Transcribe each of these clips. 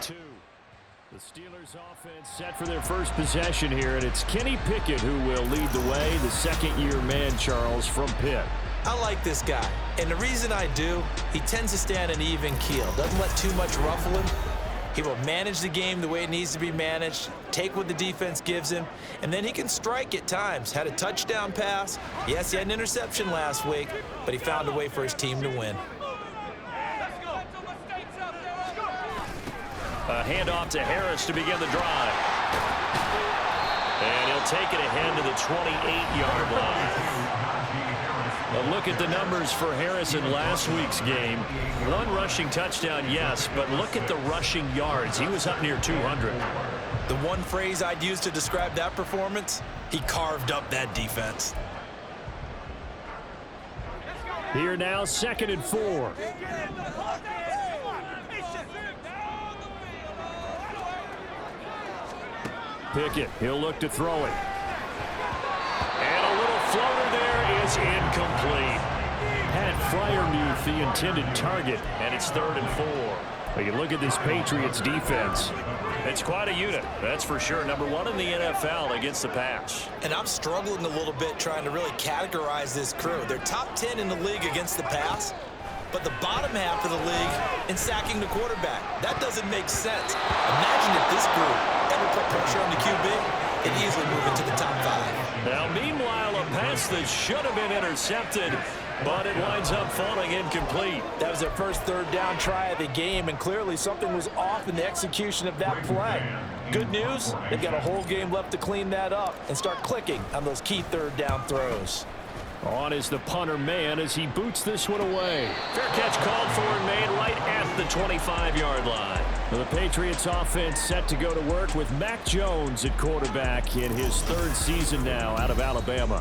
Two. The Steelers offense set for their first possession here, and it's Kenny Pickett who will lead the way, the second-year man, Charles, from Pitt. I like this guy, and the reason I do, he tends to stay on an even keel, doesn't let too much ruffle him. He will manage the game the way it needs to be managed, take what the defense gives him, and then he can strike at times. Had a touchdown pass. Yes, he had an interception last week, but he found a way for his team to win. A handoff to Harris to begin the drive. And he'll take it ahead to the 28-yard line. A look at the numbers for Harris in last week's game. One rushing touchdown, yes, but look at the rushing yards. He was up near 200. The one phrase I'd use to describe that performance, he carved up that defense. Here now, 2nd and 4. Pickett, he'll look to throw it. And a little floater there is incomplete. Pat Fryermuth, the intended target, and it's 3rd and 4. Well, you look at this Patriots defense. It's quite a unit, that's for sure. Number 1 in the NFL against the pass. And I'm struggling a little bit trying to really categorize this crew. They're top 10 in the league against the pass, but the bottom half of the league in sacking the quarterback. That doesn't make sense. Imagine if this group ever put pressure on the QB, it'd easily move into the top 5. Now, meanwhile, a pass that should have been intercepted, but it winds up falling incomplete. That was their first 3rd down try of the game, and clearly something was off in the execution of that play. Good news, they've got a whole game left to clean that up and start clicking on those key 3rd down throws. On is the punter man as he boots this one away. Fair catch called for and made right at the 25-yard line. The Patriots offense set to go to work with Mac Jones at quarterback in his 3rd season now out of Alabama.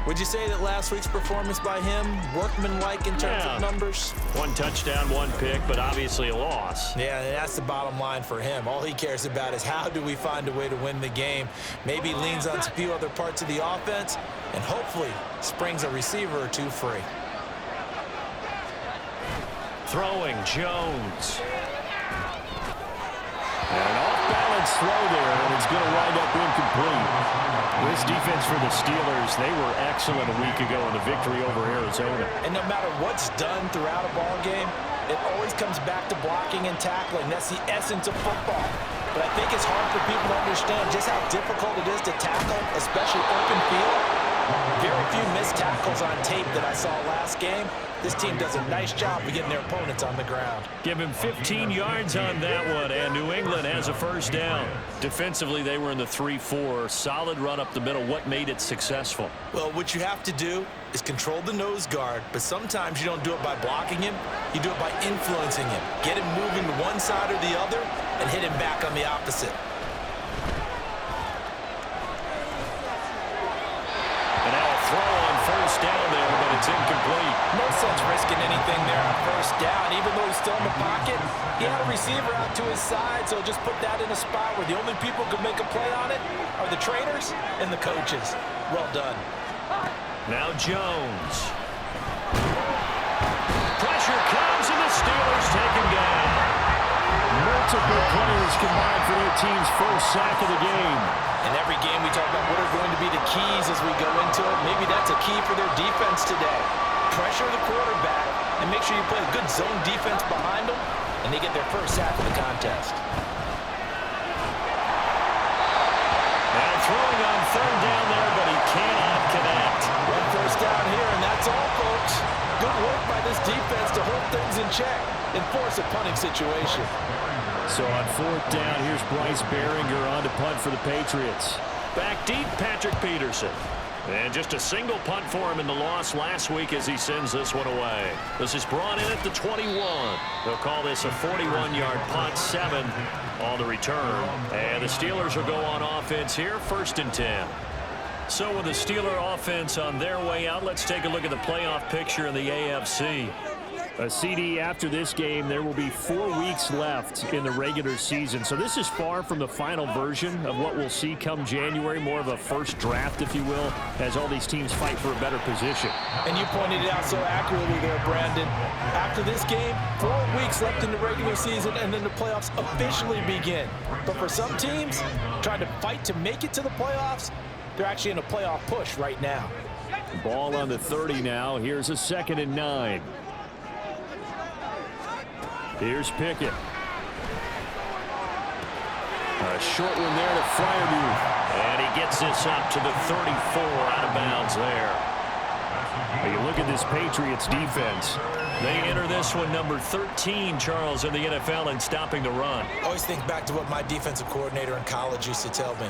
Would you say that last week's performance by him, workmanlike in terms of numbers? 1 touchdown, 1 pick, but obviously a loss. Yeah, that's the bottom line for him. All he cares about is how do we find a way to win the game. Maybe leans on a few other parts of the offense, and hopefully springs a receiver or 2 free. Throwing, Jones. And an off-balance throw there, and it's going to wind up incomplete. This defense for the Steelers, they were excellent a week ago in the victory over Arizona. And no matter what's done throughout a ball game, it always comes back to blocking and tackling. That's the essence of football. But I think it's hard for people to understand just how difficult it is to tackle, especially open field. Very few missed tackles on tape that I saw last game. This team does a nice job of getting their opponents on the ground. Give him 15 yards on that one, and New England has a 1st down. Defensively, they were in the 3-4. Solid run up the middle. What made it successful? Well, what you have to do is control the nose guard, but sometimes you don't do it by blocking him. You do it by influencing him. Get him moving to one side or the other and hit him back on the opposite. And now a throw on 1st down there, but it's incomplete. No sense risking anything there on 1st down. Even though he's still in the pocket, he had a receiver out to his side, so just put that in a spot where the only people who can make a play on it are the trainers and the coaches. Well done. Now Jones. Pressure comes, and the Steelers take him down. Multiple players combined for their team's first sack of the game. In every game we talk about what are going to be the keys as we go into it. Maybe that's a key for their defense today. Pressure the quarterback and make sure you play a good zone defense behind them, and they get their first sack of the contest. Now throwing on 3rd down there, but he cannot connect. 1 first down here, and that's all, folks. Good work by this defense to hold things in check and force a punting situation. So on 4th down, here's Bryce Behringer on to punt for the Patriots. Back deep, Patrick Peterson. And just a single punt for him in the loss last week as he sends this one away. This is brought in at the 21. They'll call this a 41-yard punt, 7 on the return. And the Steelers will go on offense here, 1st and 10. So with the Steeler offense on their way out, let's take a look at the playoff picture in the AFC. A CD after this game, there will be 4 weeks left in the regular season. So this is far from the final version of what we'll see come January, more of a first draft, if you will, as all these teams fight for a better position. And you pointed it out so accurately there, Brandon. After this game, 4 weeks left in the regular season, and then the playoffs officially begin. But for some teams, trying to fight to make it to the playoffs, they're actually in a playoff push right now. Ball on the 30 now. Here's a 2nd and 9. Here's Pickett. A short one there to Freiermuth. And he gets this up to the 34, out of bounds there. You look at this Patriots defense. They enter this one number 13, Charles, in the NFL in stopping the run. I always think back to what my defensive coordinator in college used to tell me.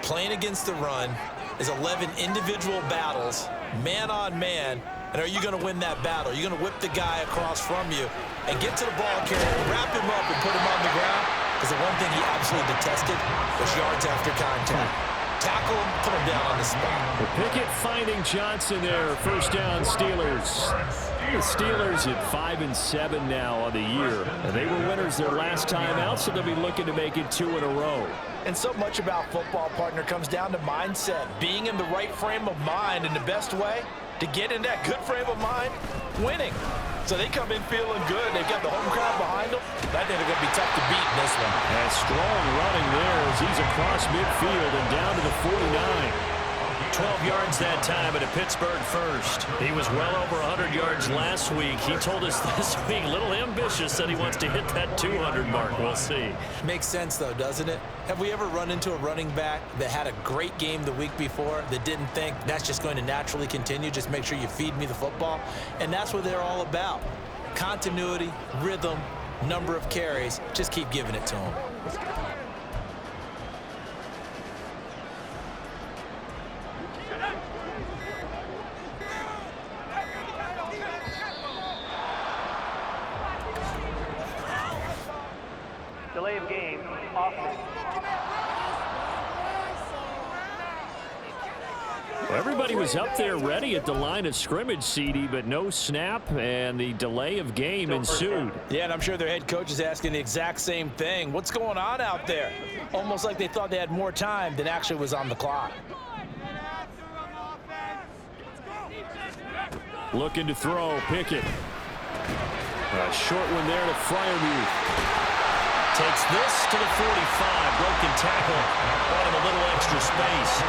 Playing against the run is 11 individual battles, man on man. And are you going to win that battle? Are you going to whip the guy across from you and get to the ball carrier, wrap him up, and put him on the ground? Because the one thing he absolutely detested was yards after contact. Tackle him, put him down on the spot. Pickett finding Johnson there. First down, Steelers. The Steelers at 5-7 now on the year. And they were winners their last time out, so they'll be looking to make it 2 in a row. And so much about football, partner, comes down to mindset. Being in the right frame of mind, and the best way to get in that good frame of mind, winning. So they come in feeling good. They've got the home crowd behind them. I think they're going to be tough to beat in this one. And strong running there as he's across midfield and down to the 49. 12 yards that time at a Pittsburgh first. He was well over 100 yards last week. He told us this week, a little ambitious, that he wants to hit that 200 mark. We'll see. Makes sense, though, doesn't it? Have we ever run into a running back that had a great game the week before that didn't think that's just going to naturally continue? Just make sure you feed me the football. And that's what they're all about. Continuity, rhythm, number of carries. Just keep giving it to them. Delay of game, offense. Well, everybody was up there ready at the line of scrimmage, CD, but no snap, and the delay of game ensued. Yeah, and I'm sure their head coach is asking the exact same thing. What's going on out there? Almost like they thought they had more time than actually was on the clock. Looking to throw, Pickett. A short one there to Freiermuth. Takes this to the 45. Broken tackle. Brought him a little extra space.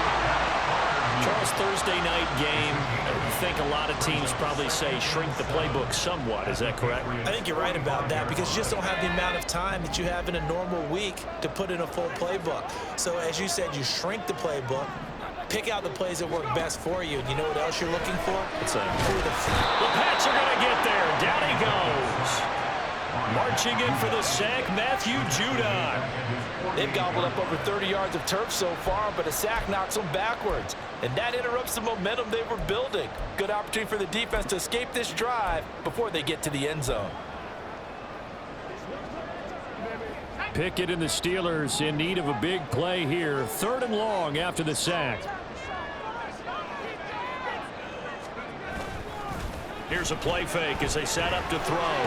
Charles, Thursday night game. I think a lot of teams probably say shrink the playbook somewhat. Is that correct? I think you're right about that because you just don't have the amount of time that you have in a normal week to put in a full playbook. So as you said, you shrink the playbook, pick out the plays that work best for you. And you know what else you're looking for? The Pats are going to get there. Down he goes. Marching in for the sack, Matthew Judon. They've gobbled up over 30 yards of turf so far, but a sack knocks them backwards. And that interrupts the momentum they were building. Good opportunity for the defense to escape this drive before they get to the end zone. Pickett and the Steelers in need of a big play here. 3rd and long after the sack. Here's a play fake as they set up to throw.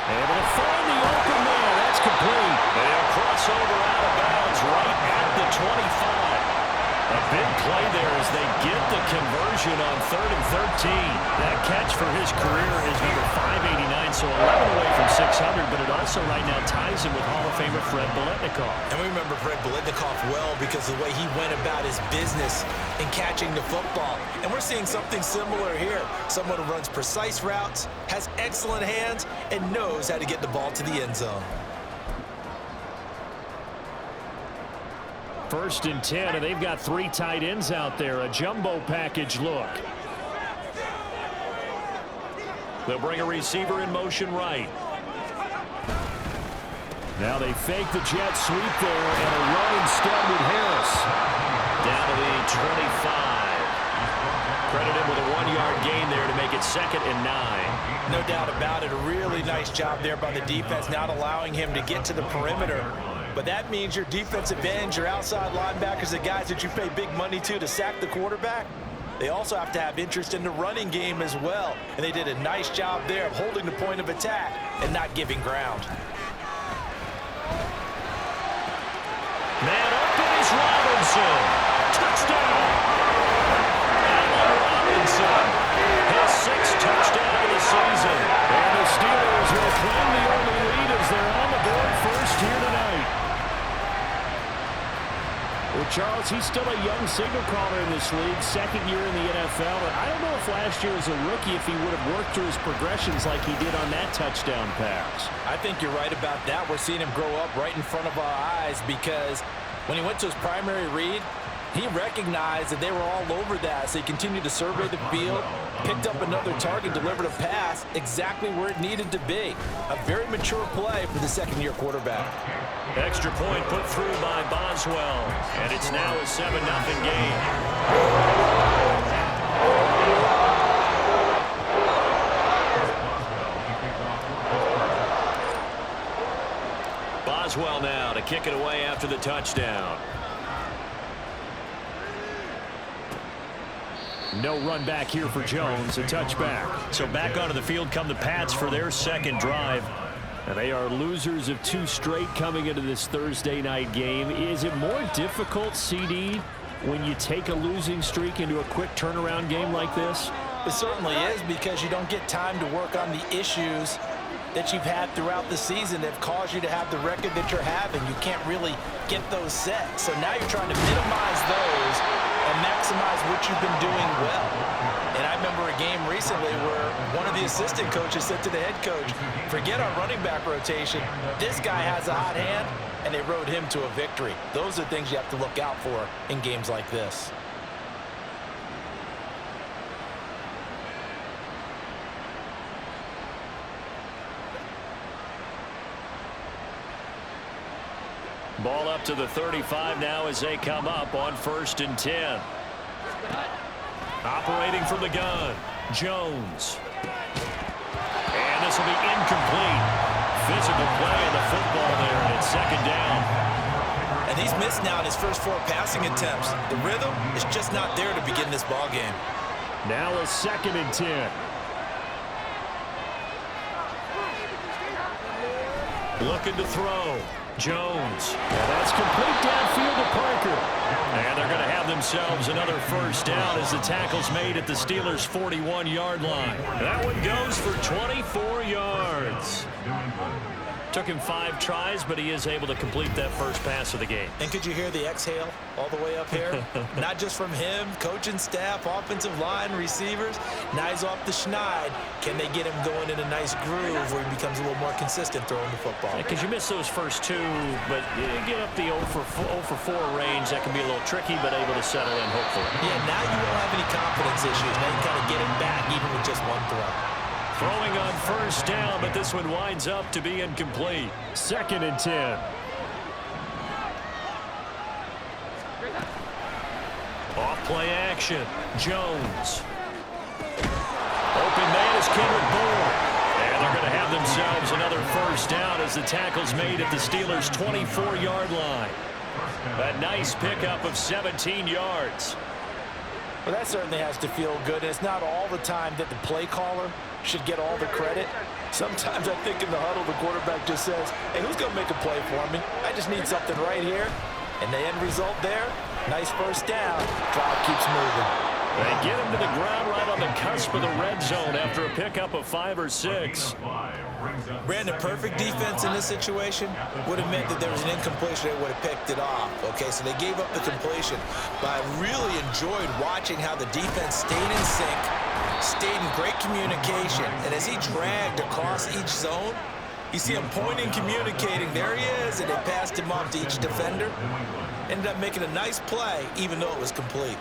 Able to find the open man. That's complete. They'll cross over out of bounds right at the 25. A big play there as they get the conversion on 3rd and 13. That catch for his career is number 589, so 11 away from 600, but it also right now ties him with Hall of Famer Fred Biletnikoff. And we remember Fred Biletnikoff well because of the way he went about his business in catching the football. And we're seeing something similar here. Someone who runs precise routes, has excellent hands, and knows how to get the ball to the end zone. 1st and 10, and they've got 3 tight ends out there. A jumbo package look. They'll bring a receiver in motion right. Now they fake the jet sweep there, and a run instead with Harris. Down to the 25. Credit him with a 1-yard gain there to make it 2nd and 9. No doubt about it. A really nice job there by the defense, not allowing him to get to the perimeter. But that means your defensive ends, your outside linebackers, the guys that you pay big money to sack the quarterback, They also have to have interest in the running game as well. And they did a nice job there of holding the point of attack and not giving ground. Man open is Robinson. Touchdown. Allen Robinson. His 6th touchdown of the season. And the Steelers will claim the early lead as they're on the board first here tonight. Well, Charles, he's still a young signal caller in this league, 2nd year in the NFL. And I don't know if last year as a rookie if he would have worked through his progressions like he did on that touchdown pass. I think you're right about that. We're seeing him grow up right in front of our eyes because when he went to his primary read, he recognized that they were all over that, so he continued to survey the field, picked up another target, delivered a pass exactly where it needed to be. A very mature play for the 2nd-year quarterback. Extra point put through by Boswell, and it's now a 7-0 game. Boswell now to kick it away after the touchdown. No run back here for Jones, a touchback. So back onto the field come the Pats for their 2nd drive. And they are losers of 2 straight coming into this Thursday night game. Is it more difficult, CD, when you take a losing streak into a quick turnaround game like this? It certainly is, because you don't get time to work on the issues that you've had throughout the season that have caused you to have the record that you're having. You can't really get those set. So now you're trying to minimize those and maximize what you've been doing well. And I remember a game recently where one of the assistant coaches said to the head coach, forget our running back rotation. This guy has a hot hand, and they rode him to a victory. Those are things you have to look out for in games like this. Ball up to the 35 now as they come up on 1st and 10. Operating from the gun, Jones. And this will be incomplete. Physical play in the football there, and it's 2nd down. And he's missed now in his first 4 passing attempts. The rhythm is just not there to begin this ball game. Now a 2nd and 10. Looking to throw. Jones. And that's complete downfield to Parker. And they're going to have themselves another 1st down as the tackle's made at the Steelers' 41-yard line. That one goes for 24 yards. Took him 5 tries, but he is able to complete that first pass of the game. And could you hear the exhale all the way up here? Not just from him, coaching staff, offensive line, receivers. Now he's off the schneid. Can they get him going in a nice groove where he becomes a little more consistent throwing the football? Because you miss those first 2, but you get up the 0 for 4 range. That can be a little tricky, but able to settle in, hopefully. Yeah, now you won't have any confidence issues. Now you kind of get it back, even with just 1 throw. Throwing on 1st down, but this one winds up to be incomplete. 2nd and 10. Off play action. Jones. Open man is Kendrick Bourne. And they're going to have themselves another 1st down as the tackle's made at the Steelers' 24-yard line. A nice pickup of 17 yards. Well, that certainly has to feel good. It's not all the time that the play caller should get all the credit. Sometimes I think in the huddle, the quarterback just says, hey, who's going to make a play for me? I just need something right here. And the end result there, nice 1st down. Drive keeps moving. They get him to the ground right on the cusp of the red zone after a pickup of 5 or 6. Brandon, perfect defense in this situation would have meant that there was an incompletion. They would have picked it off. Okay, so they gave up the completion. But I really enjoyed watching how the defense stayed in sync, stayed in great communication. And as he dragged across each zone, you see him pointing, communicating. There he is, and they passed him off to each defender. Ended up making a nice play, even though it was complete.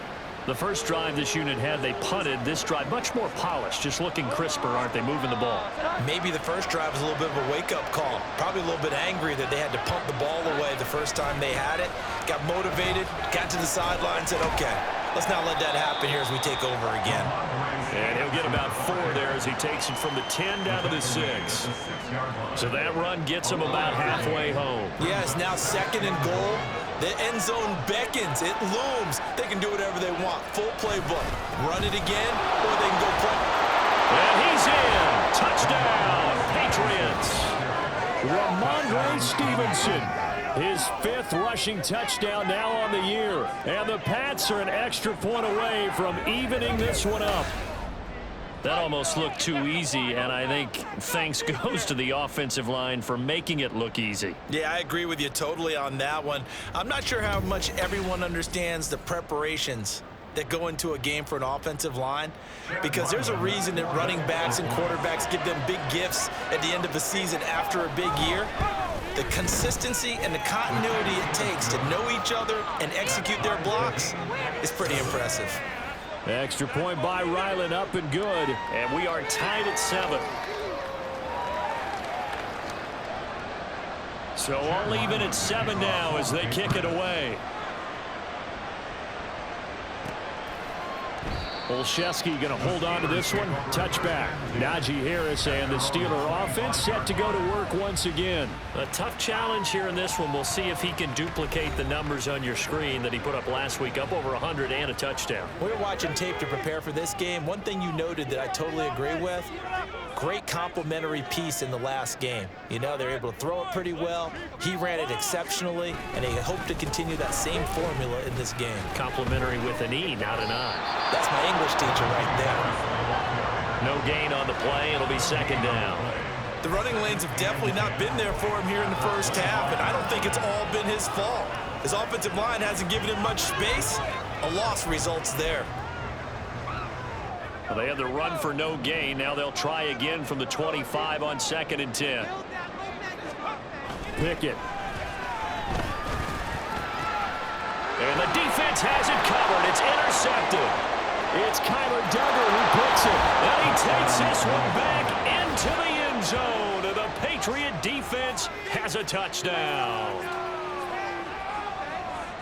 The first drive this unit had, they punted. This drive, much more polished, just looking crisper, aren't they, moving the ball? Maybe the first drive was a little bit of a wake-up call. Probably a little bit angry that they had to punt the ball away the first time they had it. Got motivated, got to the sideline, said, okay, let's not let that happen here as we take over again. And he'll get about 4 there as he takes it from the 10 down to the 6. So that run gets him about halfway home. Yeah, it's now 2nd and goal. The end zone beckons. It looms. They can do whatever they want. Full playbook. Run it again, or they can go play. And he's in. Touchdown, Patriots. Ramondre Stevenson, his 5th rushing touchdown now on the year. And the Pats are an extra point away from evening this one up. That almost looked too easy, and I think thanks goes to the offensive line for making it look easy. Yeah, I agree with you totally on that one. I'm not sure how much everyone understands the preparations that go into a game for an offensive line, because there's a reason that running backs and quarterbacks give them big gifts at the end of the season after a big year. The consistency and the continuity it takes to know each other and execute their blocks is pretty impressive. Extra point by Ryland, up and good. And we are tied at 7. So all even at 7 now as they kick it away. Olszewski going to hold on to this one. Touchback. Najee Harris and the Steeler offense set to go to work once again. A tough challenge here in this one. We'll see if he can duplicate the numbers on your screen that he put up last week, up over 100 and a touchdown. We were watching tape to prepare for this game. One thing you noted that I totally agree with, great complementary piece in the last game. You know, they're able to throw it pretty well. He ran it exceptionally, and they hope to continue that same formula in this game. Complimentary with an E, not an I. That's my English teacher right there. No gain on the play. It'll be 2nd down. The running lanes have definitely not been there for him here in the first half, and I don't think it's all been his fault. His offensive line hasn't given him much space. A loss results there. Well, they had the run for no gain. Now they'll try again from the 25 on 2nd and 10. Pickett. And the defense has it covered. It's intercepted. It's Kyler Duggar who picks it. And he takes this one back into the end zone. The Patriot defense has a touchdown.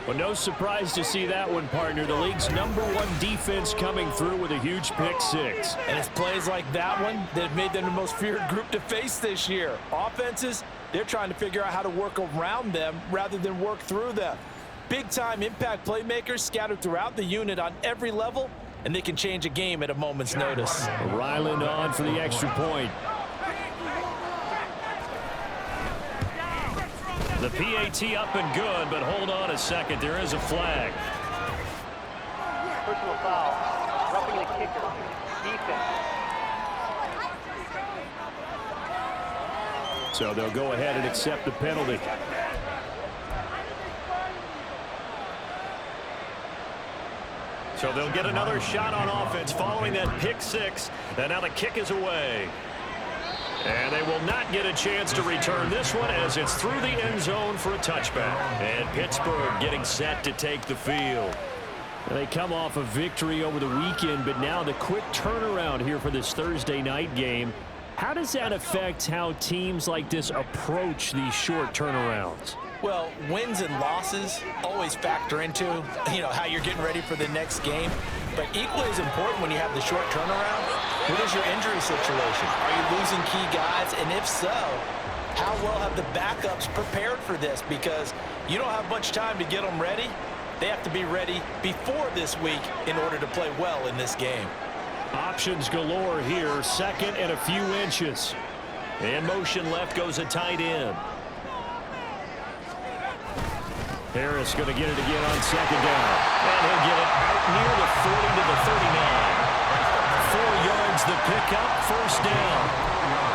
Well, no surprise to see that one, partner. The league's #1 defense coming through with a huge pick 6. And it's plays like that one that have made them the most feared group to face this year. Offenses, they're trying to figure out how to work around them rather than work through them. Big-time impact playmakers scattered throughout the unit on every level, and they can change a game at a moment's notice. Ryland on for the extra point. The PAT up and good, but hold on a second. There is a flag. Personal foul. Roughing the kicker. Defense. So they'll go ahead and accept the penalty. So they'll get another shot on offense following that pick 6. And now the kick is away. And they will not get a chance to return this one as it's through the end zone for a touchback. And Pittsburgh getting set to take the field. They come off a victory over the weekend, but now the quick turnaround here for this Thursday night game. How does that affect how teams like this approach these short turnarounds? Well, wins and losses always factor into, how you're getting ready for the next game. But equally as important when you have the short turnaround, what is your injury situation? Are you losing key guys? And if so, how well have the backups prepared for this? Because you don't have much time to get them ready. They have to be ready before this week in order to play well in this game. Options galore here. 2nd and a few inches. In motion left goes a tight end. Harris going to get it again on 2nd down. And he'll get it out near the 40 to the 39. 4 yards the pickup, 1st down.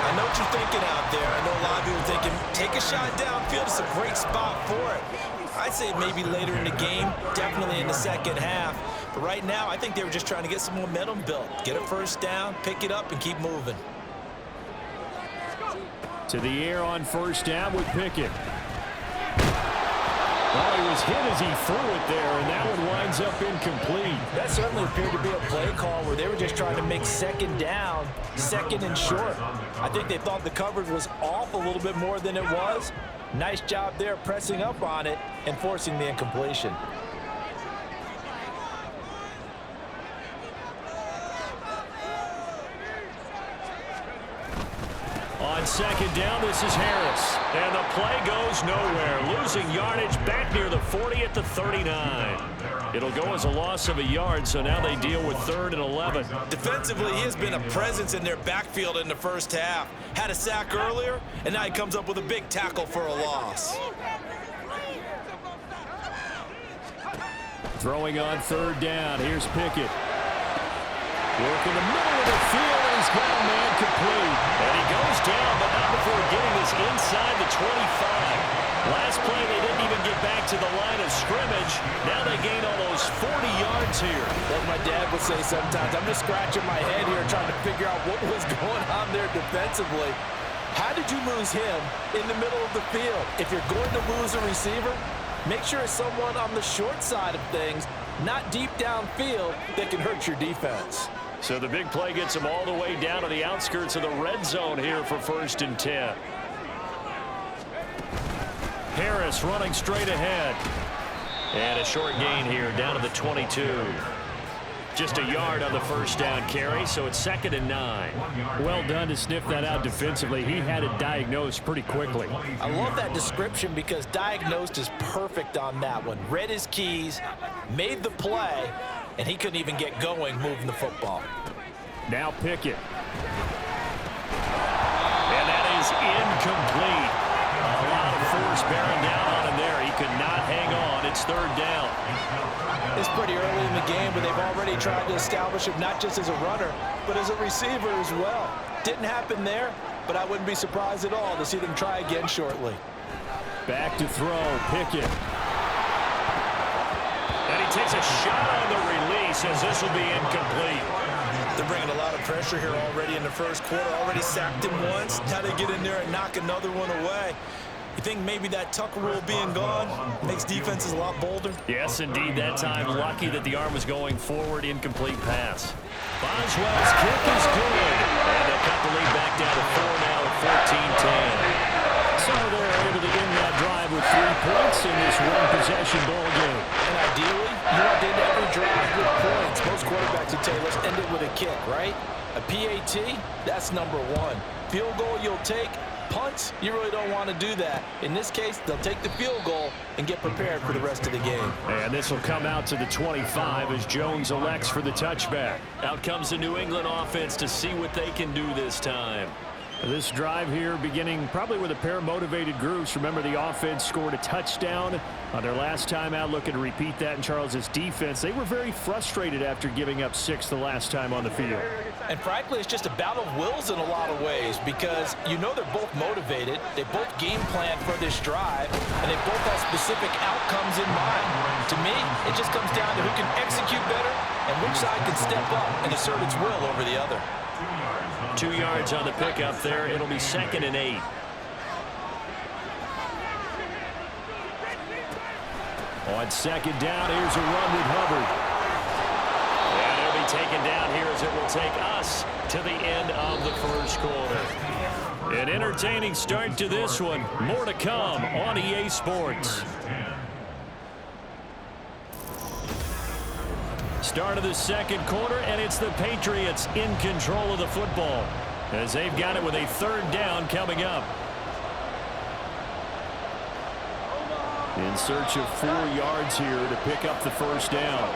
I know what you're thinking out there. I know a lot of you are thinking, take a shot downfield. It's a great spot for it. I'd say maybe later in the game, definitely in the second half. But right now, I think they were just trying to get some momentum built. Get a 1st down, pick it up, and keep moving. To the air on 1st down with Pickett. Well, he was hit as he threw it there, and that one winds up incomplete. That certainly appeared to be a play call where they were just trying to make 2nd down, 2nd and short. I think they thought the coverage was off a little bit more than it was. Nice job there pressing up on it and forcing the incompletion. On second down, this is Harris. And the play goes nowhere. Losing yardage back near the 40 at the 39. It'll go as a loss of a yard, so now they deal with 3rd and 11. Defensively, he has been a presence in their backfield in the first half. Had a sack earlier, and now he comes up with a big tackle for a loss. Throwing on 3rd down. Here's Pickett. Work in the middle of the field, and he's got a man complete. And he goes down, but not before getting this inside the 25. Last play, they didn't even get back to the line of scrimmage. Now they gain almost 40 yards here. Like my dad would say sometimes, I'm just scratching my head here trying to figure out what was going on there defensively. How did you lose him in the middle of the field? If you're going to lose a receiver, make sure it's someone on the short side of things, not deep downfield, that can hurt your defense. So the big play gets them all the way down to the outskirts of the red zone here for 1st and 10. Harris running straight ahead. And a short gain here down to the 22. Just a yard on the 1st down carry, so it's 2nd and 9. Well done to sniff that out defensively. He had it diagnosed pretty quickly. I love that description because diagnosed is perfect on that one. Read his keys, made the play, and he couldn't even get going moving the football. Now Pickett. And that is incomplete. A lot of force bearing down on him there. He could not hang on. It's 3rd down. It's pretty early in the game, but they've already tried to establish him not just as a runner, but as a receiver as well. Didn't happen there, but I wouldn't be surprised at all to see them try again shortly. Back to throw, Pickett. And he takes a shot on the release as this will be incomplete. They're bringing a lot of pressure here already in the first quarter. Already sacked him once. Now they get in there and knock another one away. You think maybe that Tucker rule being gone makes defenses a lot bolder? Yes, indeed. That time, lucky that the arm was going forward. Incomplete pass. Boswell's kick is good. And they cut the lead back down to 4 now at 14-10. So they're able to end that drive with 3 points in this one-possession ball game. And ideally, you want to end every drive with points. Most quarterbacks would tell you, let's end it with a kick, right? A PAT, that's number 1. Field goal you'll take. Punts, you really don't want to do that. In this case, they'll take the field goal and get prepared for the rest of the game. And this will come out to the 25 as Jones elects for the touchback. Out comes the New England offense to see what they can do this time. This drive here beginning probably with a pair of motivated groups. Remember, the offense scored a touchdown on their last time out. Looking to repeat that in Charles's defense. They were very frustrated after giving up 6 the last time on the field. And frankly, it's just a battle of wills in a lot of ways because you know they're both motivated. They both game plan for this drive, and they both have specific outcomes in mind. To me, it just comes down to who can execute better and which side can step up and assert its will over the other. 2 yards on the pickup there. It'll be 2nd and 8. On 2nd down, here's a run with Hubbard. And it'll be taken down here as it will take us to the end of the first quarter. An entertaining start to this one. More to come on EA Sports. Start of the second quarter, and it's the Patriots in control of the football as they've got it with a 3rd down coming up. In search of 4 yards here to pick up the 1st down.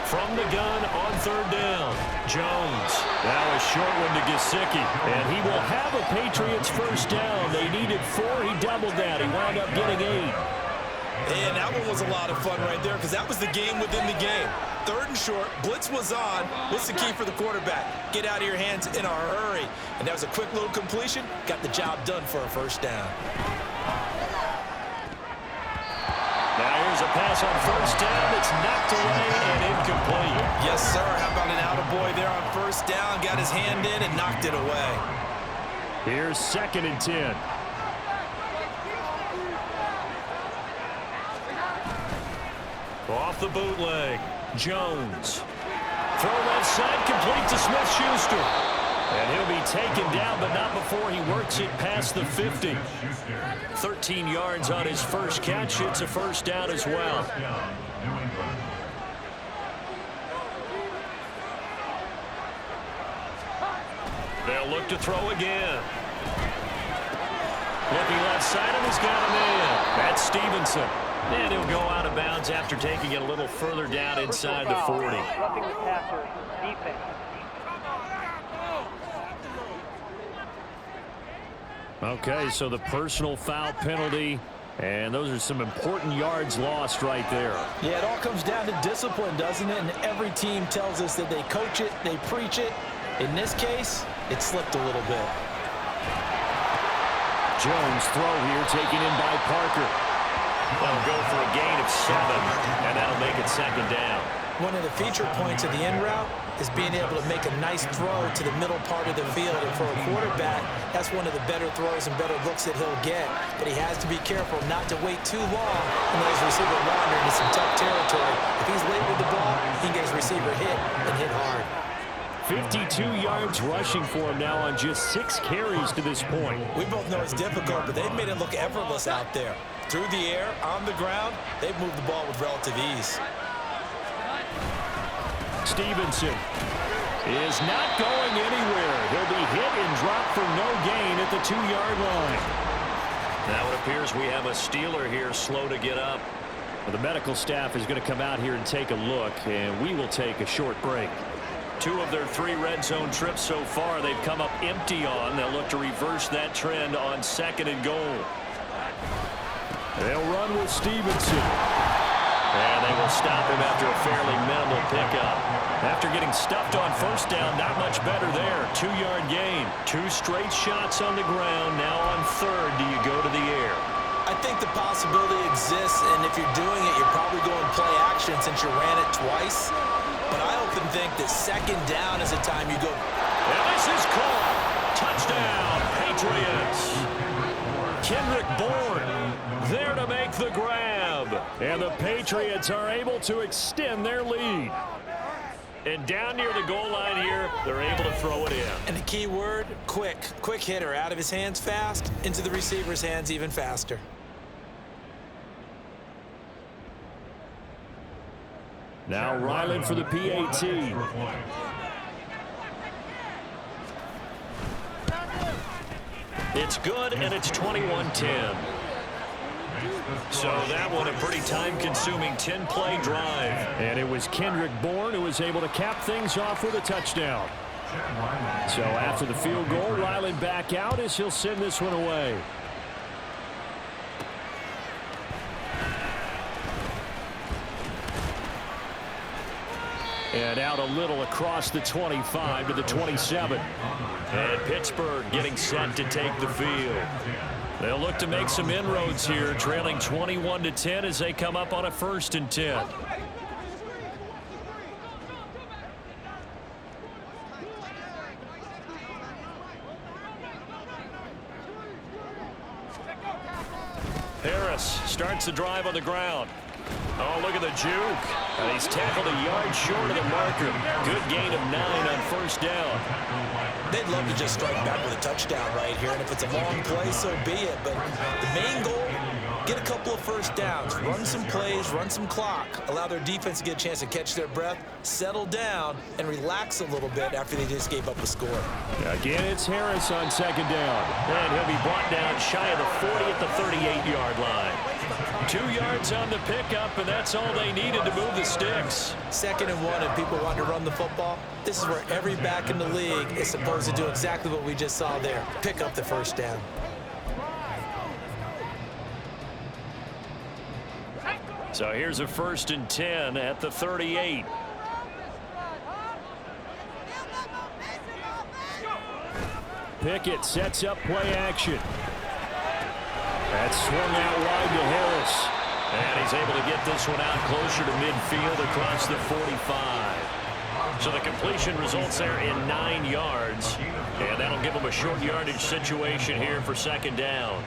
From the gun on 3rd down, Jones. Now a short one to Gesicki, and he will have a Patriots 1st down. They needed 4. He doubled that. He wound up getting 8. And that one was a lot of fun right there because that was the game within the game. 3rd and short, blitz was on. What's the key for the quarterback? Get out of your hands in a hurry. And that was a quick little completion. Got the job done for a 1st down. Now here's a pass on 1st down that's knocked away and incomplete. Yes, sir. How about an attaboy there on 1st down? Got his hand in and knocked it away. Here's 2nd and 10. Off the bootleg, Jones. Throw left side, complete to Smith-Schuster. And he'll be taken down, but not before he works it past the 50. 13 yards on his first catch. It's a 1st down as well. They'll look to throw again. Looking left side, and he's got him in. That's Stevenson. And he'll go out of bounds after taking it a little further down inside the 40. Roughing the passer, defense. Okay, so the personal foul penalty, and those are some important yards lost right there. Yeah, it all comes down to discipline, doesn't it? And every team tells us that they coach it, they preach it. In this case, it slipped a little bit. Jones throw here, taken in by Parker. They'll go for a gain of 7, and that'll make it second down. One of the feature points of the end route is being able to make a nice throw to the middle part of the field. And for a quarterback, that's one of the better throws and better looks that he'll get. But he has to be careful not to wait too long and let his receiver wander into some tough territory. If he's late with the ball, he can get his receiver hit and hit hard. 52 yards rushing for him now on just 6 carries to this point. We both know it's difficult, but they've made it look effortless out there. Through the air, on the ground, they've moved the ball with relative ease. Stevenson is not going anywhere. He'll be hit and dropped for no gain at the 2-yard line. Now it appears we have a Steeler here slow to get up. Well, the medical staff is going to come out here and take a look, and we will take a short break. 2 of their 3 red zone trips so far they've come up empty on. They'll look to reverse that trend on 2nd and goal. They'll run with Stevenson. And they will stop him after a fairly minimal pickup. After getting stuffed on 1st down, not much better there. 2-yard gain. 2 straight shots on the ground. Now on 3rd, do you go to the air? I think the possibility exists, and if you're doing it, you're probably going play action since you ran it twice. But I often think that 2nd down is the time you go. And this is caught. Touchdown, Patriots. Kendrick Bourne there to make the grab. And the Patriots are able to extend their lead. And down near the goal line here, they're able to throw it in. And the key word, quick. Quick hitter, out of his hands fast, into the receiver's hands even faster. Now Ryland for the PAT. It's good, and it's 21-10. So that one a pretty time-consuming 10-play drive. And it was Kendrick Bourne who was able to cap things off with a touchdown. So after the field goal, Ryland back out as he'll send this one away. And out a little across the 25 to the 27. And Pittsburgh getting set to take the field. They'll look to make some inroads here, trailing 21-10 as they come up on a 1st and 10. Harris starts the drive on the ground. Oh, look at the juke. And he's tackled a yard short of the marker. Good gain of 9 on 1st down. They'd love to just strike back with a touchdown right here, and if it's a long play, so be it. But the main goal, get a couple of 1st downs, run some plays, run some clock, allow their defense to get a chance to catch their breath, settle down, and relax a little bit after they just gave up a score. Again, it's Harris on 2nd down. And he'll be brought down shy of the 40 at the 38-yard line. 2 yards on the pickup, and that's all they needed to move the sticks. 2nd and 1, and people want to run the football. This is where every back in the league is supposed to do exactly what we just saw there. Pick up the 1st down. So here's a 1st and 10 at the 38. Pickett sets up play action. That's swung out wide to Harris. And he's able to get this one out closer to midfield across the 45. So the completion results there in 9 yards. And that'll give him a short yardage situation here for 2nd down.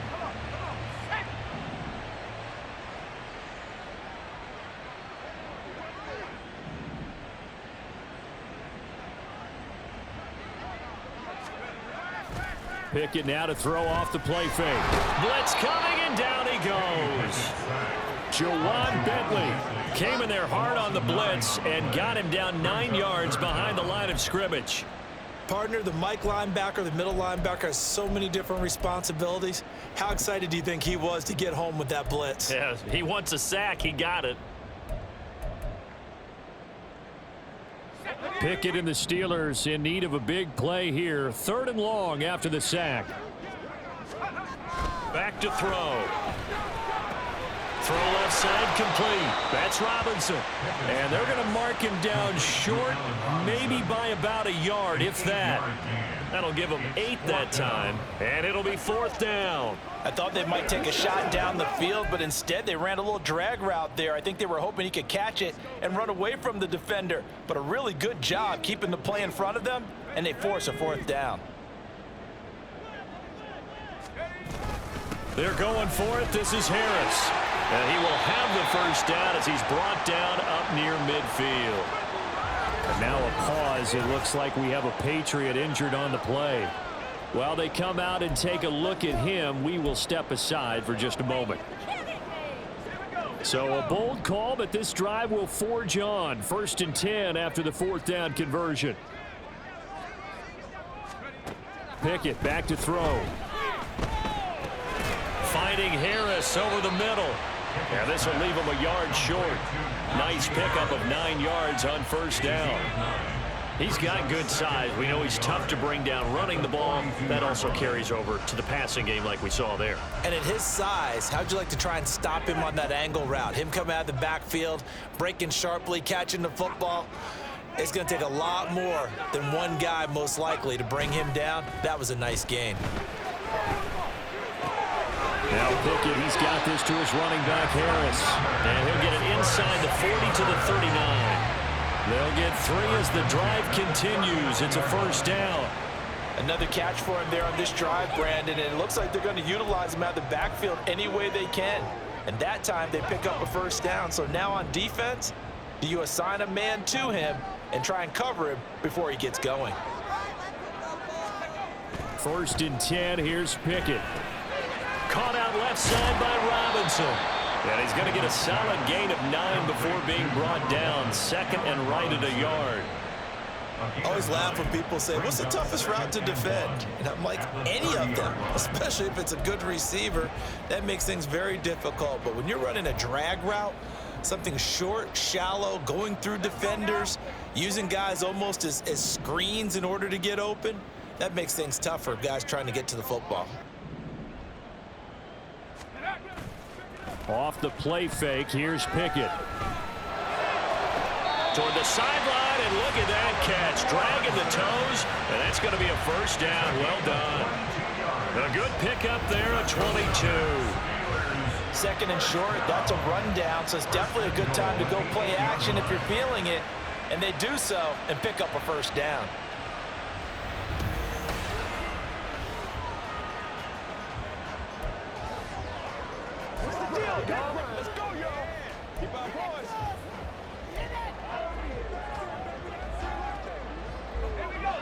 Pickett now to throw off the play fake. Blitz coming, and down he goes. Jawan Bentley came in there hard on the blitz and got him down 9 yards behind the line of scrimmage. Partner, the Mike linebacker, the middle linebacker has so many different responsibilities. How excited do you think he was to get home with that blitz? Yeah, he wants a sack. He got it. Pickett and the Steelers in need of a big play here. 3rd and long after the sack. Back to throw. Throw left side complete. That's Robinson. And they're going to mark him down short, maybe by about a yard, if that. That'll give him 8 that time. And it'll be 4th down. I thought they might take a shot down the field, but instead they ran a little drag route there. I think they were hoping he could catch it and run away from the defender. But a really good job keeping the play in front of them, and they force a 4th down. They're going for it. This is Harris. And he will have the 1st down as he's brought down up near midfield. And now a pause. It looks like we have a Patriot injured on the play. While they come out and take a look at him, we will step aside for just a moment. So a bold call, but this drive will forge on. 1st and 10 after the 4th down conversion. Pickett back to throw. Finding Harris over the middle. Yeah, this will leave him a yard short. Nice pickup of 9 yards on 1st down. He's got good size. We know he's tough to bring down running the ball. That also carries over to the passing game like we saw there. And at his size, how'd you like to try and stop him on that angle route? Him coming out of the backfield, breaking sharply, catching the football. It's going to take a lot more than one guy most likely to bring him down. That was a nice gain. Now Pickett, he's got this to his running back, Harris. And he'll get it inside the 40 to the 39. They'll get 3 as the drive continues. It's a 1st down. Another catch for him there on this drive, Brandon, and it looks like they're going to utilize him out of the backfield any way they can. And that time they pick up a 1st down. So now on defense, do you assign a man to him and try and cover him before he gets going? 1st and 10. Here's Pickett. Caught out left side by Robinson. And he's going to get a solid gain of 9 before being brought down. 2nd and right at a yard. I always laugh when people say, what's the toughest route to defend? And I'm like, any of them, especially if it's a good receiver. That makes things very difficult. But when you're running a drag route, something short, shallow, going through defenders, using guys almost as screens in order to get open, that makes things tough for guys trying to get to the football. Off the play fake, here's Pickett. Toward the sideline, and look at that catch. Dragging the toes, and that's going to be a 1st down. Well done. A good pickup there, a 22. 2nd and short, that's a rundown, so it's definitely a good time to go play action if you're feeling it. And they do so and pick up a 1st down. Let's go, y'all. Keep our boys.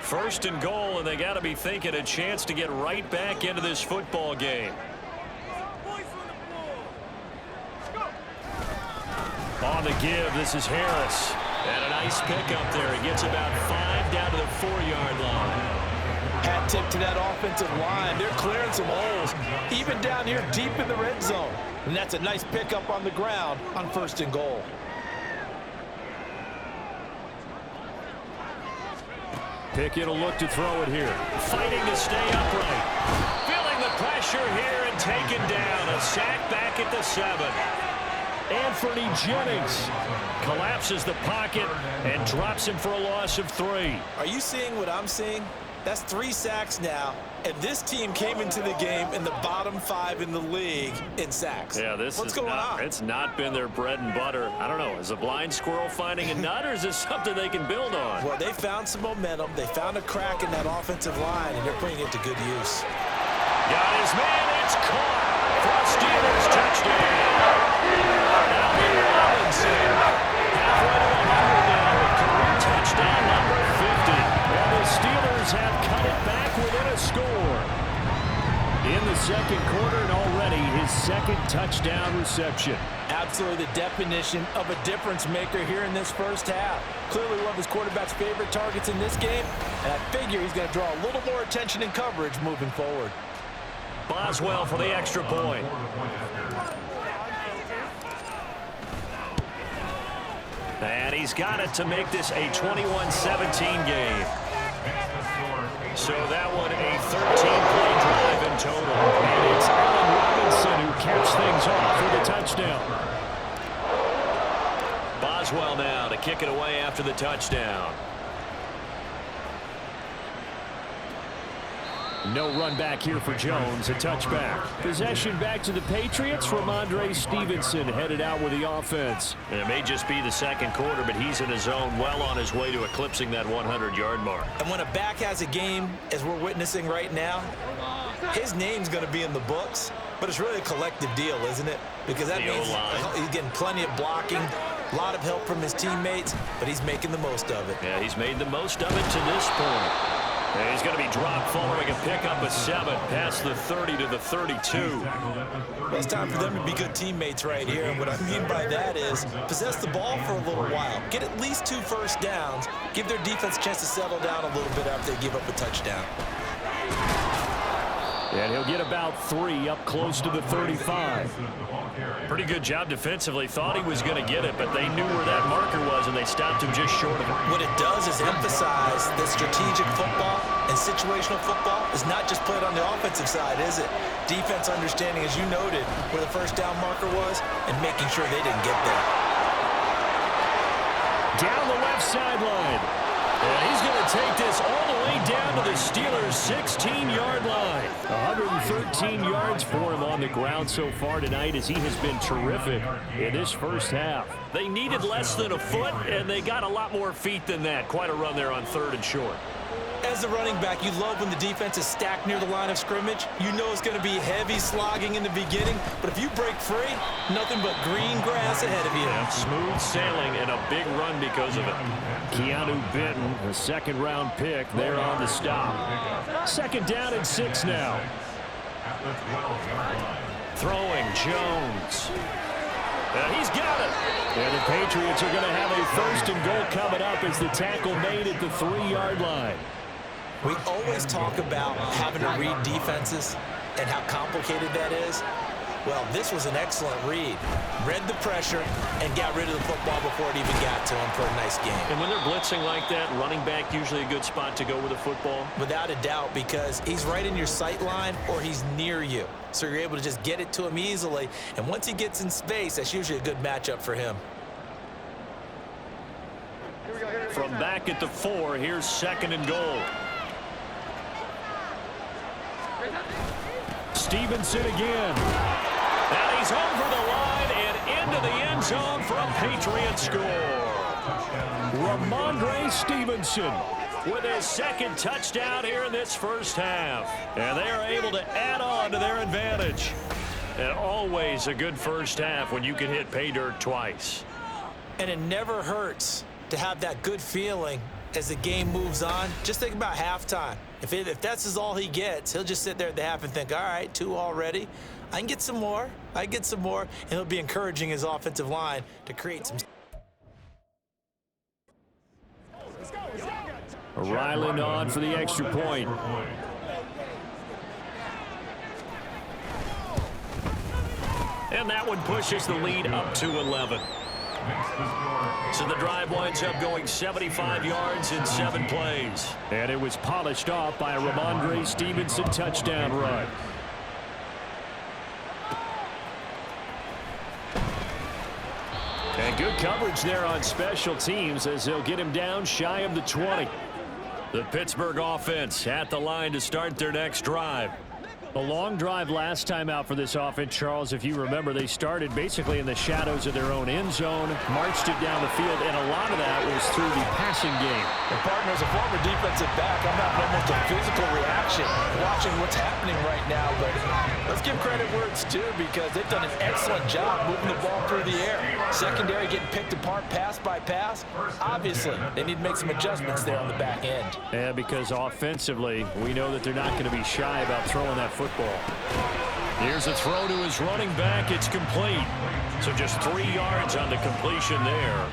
First and goal, and they got to be thinking a chance to get right back into this football game. On the give, this is Harris. And a nice pickup there. He gets about 5 down to the 4-yard line. Hat tip to that offensive line. They're clearing some holes, even down here deep in the red zone. And that's a nice pickup on the ground on 1st and goal. Pickett will look to throw it here. Fighting to stay upright. Feeling the pressure here and taken down. A sack back at the 7. Anthony Jennings Collapses the pocket and drops him for a loss of 3. Are you seeing what I'm seeing? That's 3 sacks now, and this team came into the game in the bottom 5 in the league in sacks. Yeah, What's going on? It's not been their bread and butter. I don't know. Is a blind squirrel finding a nut, or is this something they can build on? Well, they found some momentum. They found a crack in that offensive line, and they're putting it to good use. Got his man. It's caught for a Steelers touchdown. Now here Robinson. Halfway to 100 now with career touchdown number 50. And the Steelers have cut it back within a score. In the second quarter, and already his second touchdown reception. Absolutely the definition of a difference maker here in this first half. Clearly one of his quarterback's favorite targets in this game, and I figure he's going to draw a little more attention and coverage moving forward. Boswell for the extra point. And he's got it to make this a 21-17 game. So that one a 13-play drive in total. And it's Allen Robinson who caps things off for the touchdown. Boswell now to kick it away after the touchdown. No run back here for Jones, a touchback. Possession back to the Patriots. Ramondre Stevenson headed out with the offense. And it may just be the second quarter, but he's in his zone, well on his way to eclipsing that 100-yard mark. And when a back has a game, as we're witnessing right now, his name's going to be in the books, but it's really a collective deal, isn't it? Because that means he's getting plenty of blocking, a lot of help from his teammates, but he's making the most of it. Yeah, he's made the most of it to this point. And he's going to be dropped following a pickup of 7 past the 30 to the 32. Well, it's time for them to be good teammates right here. And what I mean by that is possess the ball for a little while. Get at least 2 first downs. Give their defense a chance to settle down a little bit after they give up a touchdown. And he'll get about 3 up close to the 35. Pretty good job defensively. Thought he was going to get it, but they knew where that marker was, and they stopped him just short of it. What it does is emphasize that strategic football and situational football is not just played on the offensive side, is it? Defense understanding, as you noted, where the first down marker was and making sure they didn't get there. Down the left sideline. And he's going to take this all the way down to the Steelers' 16-yard line. 113 yards for him on the ground so far tonight as he has been terrific in this first half. They needed less than a foot, and they got a lot more feet than that. Quite a run there on 3rd and short. As a running back, you love when the defense is stacked near the line of scrimmage. You know it's going to be heavy slogging in the beginning, but if you break free, nothing but green grass ahead of you. Yeah, smooth sailing and a big run because of it. Keanu Benton, a second-round pick, there on the stop. 2nd down and 6 now. Throwing Jones. And he's got it. And the Patriots are going to have a 1st and goal coming up as the tackle made at the 3-yard line. We always talk about having to read defenses and how complicated that is. Well, this was an excellent read. Read the pressure and got rid of the football before it even got to him for a nice game. And when they're blitzing like that, running back usually a good spot to go with the football? Without a doubt, because he's right in your sight line or he's near you. So you're able to just get it to him easily. And once he gets in space, that's usually a good matchup for him. From back at the 4, here's 2nd and goal. Stevenson again. And he's over the line and into the end zone for a Patriot score. Ramondre Stevenson with his 2nd touchdown here in this first half. And they are able to add on to their advantage. And always a good first half when you can hit pay dirt twice. And it never hurts to have that good feeling as the game moves on. Just think about halftime. If that's all he gets, he'll just sit there at the half and think, all right, 2 already. I can get some more. And he'll be encouraging his offensive line to create some. Ryland on for the extra point. And that one pushes the lead up to 11. So the drive winds up going 75 yards in 7 plays. And it was polished off by a Ramondre Stevenson touchdown run. And good coverage there on special teams as they'll get him down shy of the 20. The Pittsburgh offense at the line to start their next drive. A long drive last time out for this offense, Charles. If you remember, they started basically in the shadows of their own end zone, marched it down the field, and a lot of that was through the passing game. And partner, as a former defensive back, I'm having almost a physical reaction watching what's happening right now, but Let's give credit where it's due because they've done an excellent job moving the ball through the air. Secondary getting picked apart pass by pass. Obviously, they need to make some adjustments there on the back end. Yeah, because offensively, we know that they're not going to be shy about throwing that football. Here's a throw to his running back. It's complete. So just 3 yards on the completion there.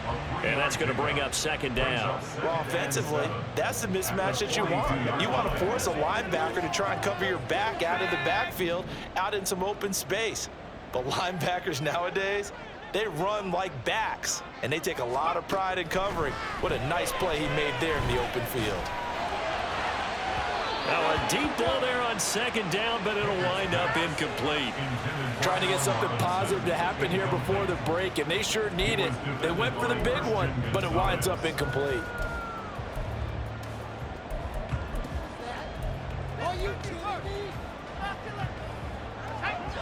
And that's going to bring up second down. Well, offensively, that's the mismatch that you want. You want to force a linebacker to try and cover your back out of the backfield, out in some open space. But linebackers nowadays, they run like backs, and they take a lot of pride in covering. What a nice play he made there in the open field. Now a deep ball there on second down, but it'll wind up incomplete. Trying to get something positive to happen here before the break, and they sure need it. They went for the big one, but it winds up incomplete.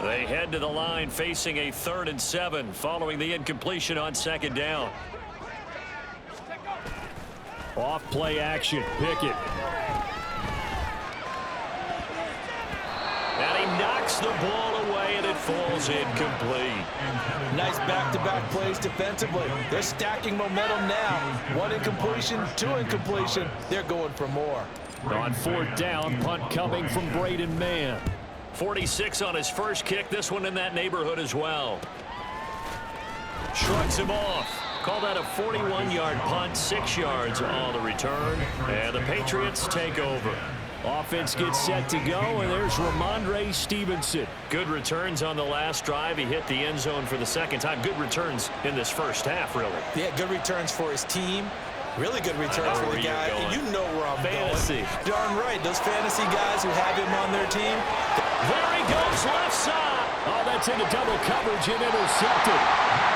They head to the line facing a 3rd and 7 following the incompletion on second down. Off play action, Pickett. And he knocks the ball away, and it falls incomplete. Nice back-to-back plays defensively. They're stacking momentum now. 1 incompletion, 2 incompletion. They're going for more. On 4th down, punt coming from Braden Mann. 46 on his first kick. This one in that neighborhood as well. Shrugs him off. Call that a 41-yard punt, 6 yards on the return. And the Patriots take over. Offense gets set to go, and there's Ramondre Stevenson. Good returns on the last drive. He hit the end zone for the second time. Good returns in this first half, really. Yeah, good returns for his team. Really good returns for the guy. And you know where I'm fantasy. Going. Darn right. Those fantasy guys who have him on their team. There he goes, left side. Oh, that's into double coverage and intercepted.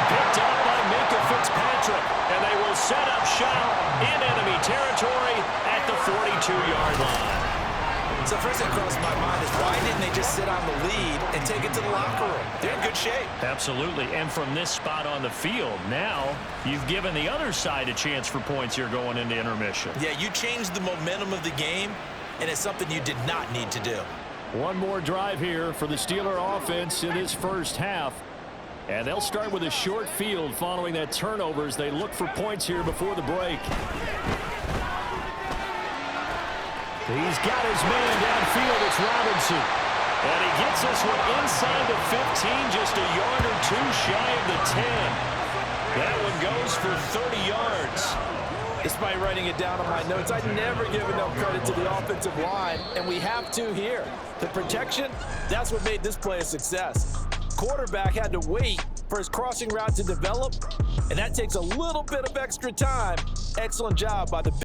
Picked up by Minka Fitzpatrick. And they will set up shop in enemy territory at the 42-yard line. So first thing crossed my mind is why didn't they just sit on the lead and take it to the locker room? They're in good shape. Absolutely. And from this spot on the field, now you've given the other side a chance for points here going into intermission. Yeah, you changed the momentum of the game, and it's something you did not need to do. One more drive here for the Steeler offense in this first half. And they'll start with a short field following that turnover as they look for points here before the break. He's got his man downfield. It's Robinson. And he gets this one inside the 15, just a yard or 2 shy of the 10. That one goes for 30 yards. Despite writing it down on my notes, I never give enough credit to the offensive line, and we have to here. The protection, that's what made this play a success. Quarterback had to wait for his crossing route to develop, and that takes a little bit of extra time. Excellent job by the